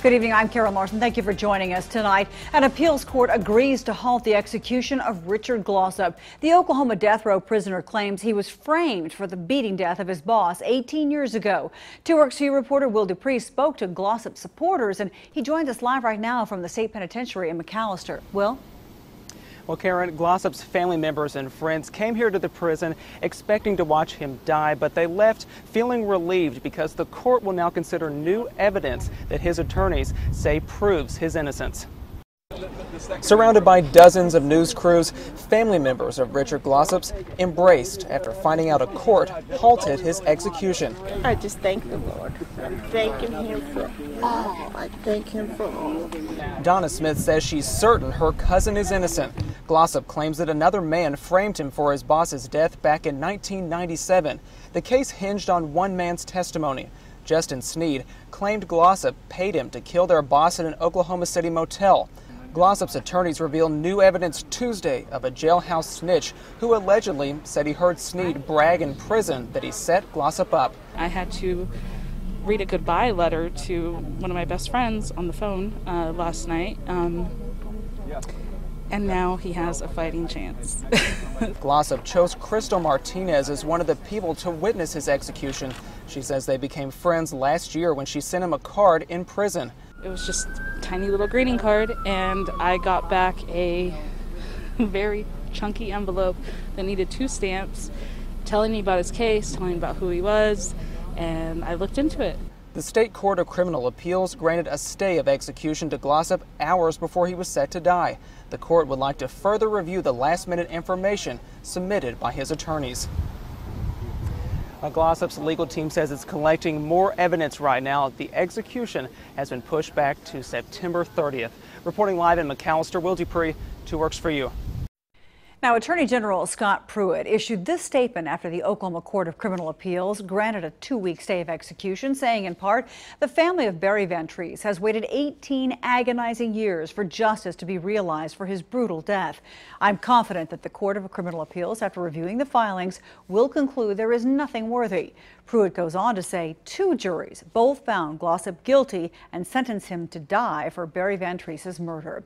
Good evening, I'm Carol Larson. Thank you for joining us tonight. An appeals court agrees to halt the execution of Richard Glossip. The Oklahoma death row prisoner claims he was framed for the beating death of his boss 18 years ago. 2RX2 reporter Will Dupree spoke to Glossip supporters, and he joins us live right now from the state penitentiary in McAlester. Will? Well, Karen, Glossip's family members and friends came here to the prison expecting to watch him die, but they left feeling relieved because the court will now consider new evidence that his attorneys say proves his innocence. Surrounded by dozens of news crews, family members of Richard Glossip's embraced after finding out a court halted his execution. I just thank the Lord. I'm thanking him for all. I thank him for all. Donna Smith says she's certain her cousin is innocent. Glossip claims that another man framed him for his boss's death back in 1997. The case hinged on one man's testimony. Justin Sneed claimed Glossip paid him to kill their boss at an Oklahoma City motel. Glossip's attorneys revealed new evidence Tuesday of a jailhouse snitch who allegedly said he heard Sneed brag in prison that he set Glossip up. I had to read a goodbye letter to one of my best friends on the phone last night, and now he has a fighting chance. Glossip chose Crystal Martinez as one of the people to witness his execution. She says they became friends last year when she sent him a card in prison. It was just a tiny little greeting card, and I got back a very chunky envelope that needed 2 stamps telling me about his case, telling me about who he was, and I looked into it. The State Court of Criminal Appeals granted a stay of execution to Glossip hours before he was set to die. The court would like to further review the last-minute information submitted by his attorneys. Glossip's legal team says it's collecting more evidence right now. The execution has been pushed back to September 30th. Reporting live in McAlester, Will Dupree, 2RX for you. Now, Attorney General Scott Pruitt issued this statement after the Oklahoma Court of Criminal Appeals granted a 2-week stay of execution, saying in part, the family of Barry Ventries has waited 18 agonizing years for justice to be realized for his brutal death. I'm confident that the Court of Criminal Appeals, after reviewing the filings, will conclude there is nothing worthy. Pruitt goes on to say 2 juries both found Glossip guilty and sentenced him to die for Barry Ventries' murder.